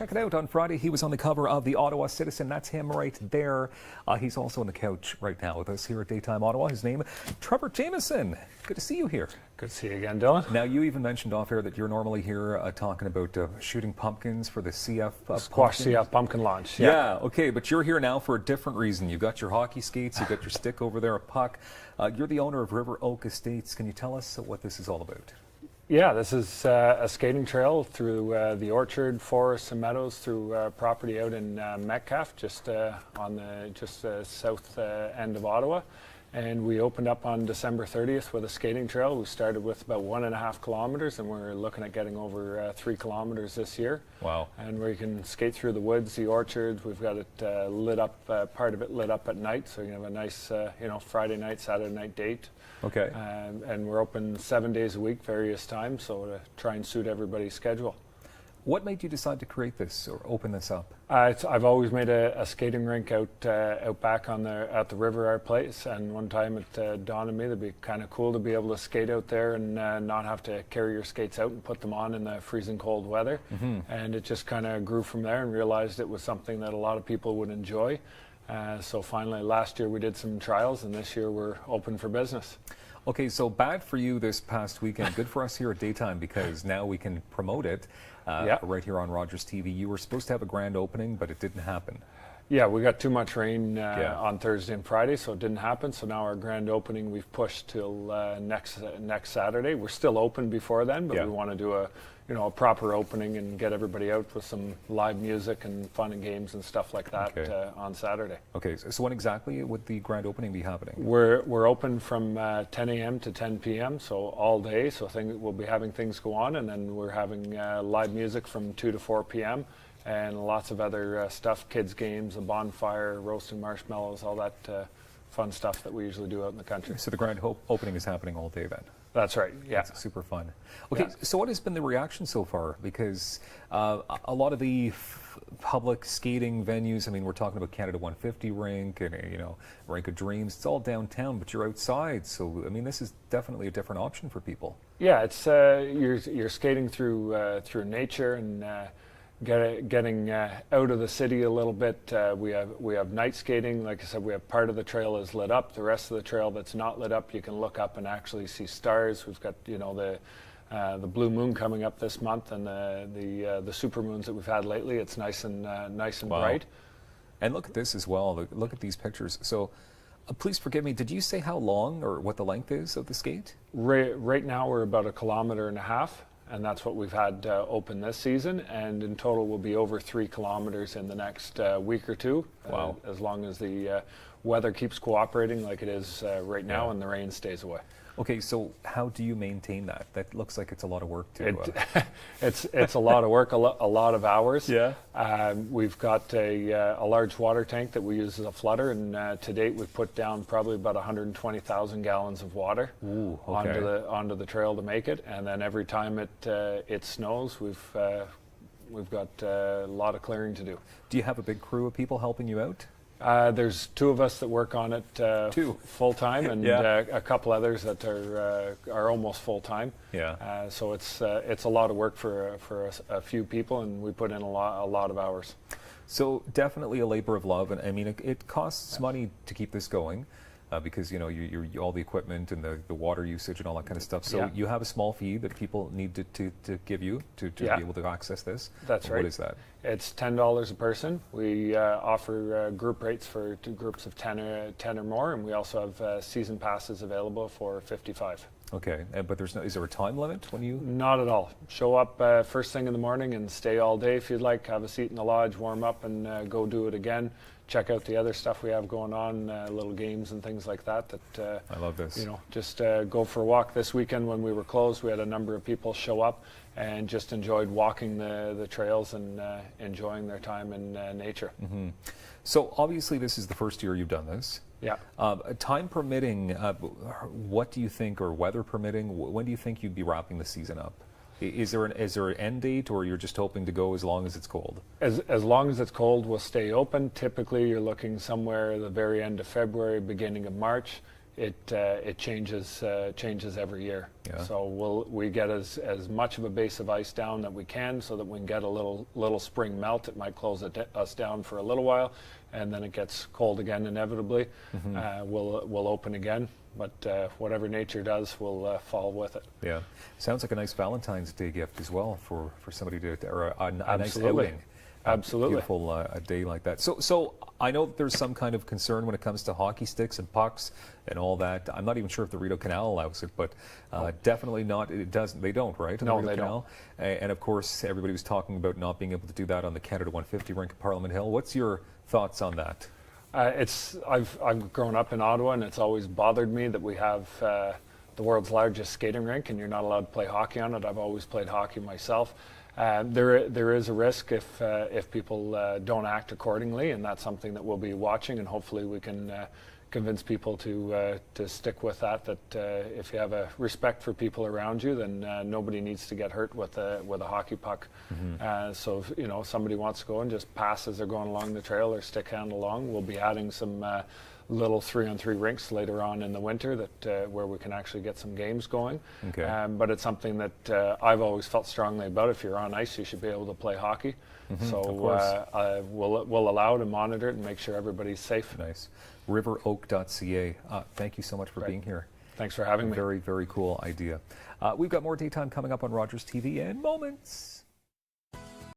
check it out. On Friday, he was on the cover of the Ottawa Citizen. That's him right there. He's also on the couch right now with us here at Daytime Ottawa. His name, Trevor Jamieson. Good to see you here. Good to see you again, Dylan. Now, you even mentioned off air that you're normally here talking about shooting pumpkins for the CF Squash CF pumpkin launch. Yeah, okay, but you're here now for a different reason. You've got your hockey skates, you've got your stick over there, a puck. You're the owner of RiverOak Estates. Can you tell us what this is all about? Yeah, this is a skating trail through the orchard, forests, and meadows through property out in Metcalfe, just on the south end of Ottawa. And we opened up on December 30th with a skating trail. We started with about 1.5 kilometers, and we're looking at getting over 3 kilometers this year. Wow. And where you can skate through the woods, the orchards. We've got it lit up, part of it lit up at night, so you can have a nice Friday night, Saturday night date. Okay. And we're open 7 days a week, various times, so to try and suit everybody's schedule. What made you decide to create this or open this up? I've always made a skating rink out back at the river, our place, and one time it dawned on me that'd be kind of cool to be able to skate out there and not have to carry your skates out and put them on in the freezing cold weather. Mm-hmm. And it just kind of grew from there, and realized it was something that a lot of people would enjoy. So finally last year we did some trials, and this year we're open for business. Okay, so bad for you this past weekend, good for us here at Daytime, because now we can promote it right here on Rogers TV. You were supposed to have a grand opening, but it didn't happen. Yeah, we got too much rain on Thursday and Friday, so it didn't happen. So now our grand opening we've pushed till next Saturday. We're still open before then, but we want to do a proper opening and get everybody out with some live music and fun and games and stuff like that on Saturday. Okay, so when exactly would the grand opening be happening? We're open from 10 a.m. to 10 p.m., so all day. So we'll be having things go on, and then we're having live music from 2 to 4 p.m. and lots of other stuff, kids games, a bonfire, roasting marshmallows, all that fun stuff that we usually do out in the country. So the grand opening is happening all day then? That's right, yeah. That's super fun. Okay, so what has been the reaction so far? Because a lot of the public skating venues, I mean, we're talking about Canada 150 rink and, Rink of Dreams, it's all downtown, but you're outside. So, I mean, this is definitely a different option for people. Yeah, it's you're skating through nature and getting out of the city a little bit. We have night skating. Like I said, we have part of the trail is lit up. The rest of the trail that's not lit up, you can look up and actually see stars. We've got the blue moon coming up this month, and the super moons that we've had lately. It's nice and bright. And look at this as well. Look at these pictures. So. Please forgive me, did you say how long or what the length is of the skate? Right now we're about 1.5 kilometers, and that's what we've had open this season, and in total we'll be over 3 kilometers in the next week or two. Wow. As long as the weather keeps cooperating like it is right now and the rain stays away. Okay, so how do you maintain that? That looks like it's a lot of work too. It's a lot of work, a lot of hours. Yeah. We've got a large water tank that we use as a floodder, and to date we've put down probably about 120,000 gallons of water onto the trail to make it. And then every time it snows, we've got a lot of clearing to do. Do you have a big crew of people helping you out? There's 2 of us that work on it full time, and a couple others that are almost full time. Yeah. So it's a lot of work for a few people, and we put in a lot of hours. So definitely a labor of love, and I mean it costs money to keep this going. Because you all the equipment and the water usage and all that kind of stuff. So you have a small fee that people need to give you to be able to access this. That's right. What is that? It's $10 a person. We offer group rates for 2 groups of 10 or more, and we also have season passes available for 55. Okay, but is there a time limit when you? Not at all. Show up first thing in the morning and stay all day if you'd like. Have a seat in the lodge, warm up, and go do it again. Check out the other stuff we have going on, little games and things like that. I love this. Just go for a walk. This weekend when we were closed, we had a number of people show up and just enjoyed walking the trails and enjoying their time in nature. Mm-hmm. So obviously this is the first year you've done this. Yeah. Time permitting, what do you think, or weather permitting, when do you think you'd be wrapping the season up? Is there an end date, or you're just hoping to go as long as it's cold? As long as it's cold, we'll stay open. Typically, you're looking somewhere at the very end of February, beginning of March. it changes every year. Yeah. So we get as much of a base of ice down that we can, so that we can get a little spring melt. It might close us down for a little while, and then it gets cold again inevitably. We'll open again, but whatever nature does, we'll fall with it. Yeah, sounds like a nice Valentine's Day gift as well for somebody to, or a nice Absolutely. outing. Absolutely. Beautiful a day like that. So I know that there's some kind of concern when it comes to hockey sticks and pucks and all that. I'm not even sure if the Rideau Canal allows it, but definitely not. It doesn't. They don't, right? No, they don't. And of course, everybody was talking about not being able to do that on the Canada 150 rink at Parliament Hill. What's your thoughts on that? I've grown up in Ottawa, and it's always bothered me that we have the world's largest skating rink, and you're not allowed to play hockey on it. I've always played hockey myself. There is a risk if people don't act accordingly, and that's something that we'll be watching, and hopefully we can convince people to stick with that. That if you have a respect for people around you, then nobody needs to get hurt with a hockey puck. So if somebody wants to go and just pass as they're going along the trail or stick hand along, we'll be adding some little 3-on-3 rinks later on in the winter that where we can actually get some games going. Okay. But it's something that I've always felt strongly about. If you're on ice, you should be able to play hockey. So we'll allow to monitor it and make sure everybody's safe. Nice. RiverOak.ca. Thank you so much for being here. Thanks for having me. Very, very cool idea. We've got more Daytime coming up on Rogers TV in moments.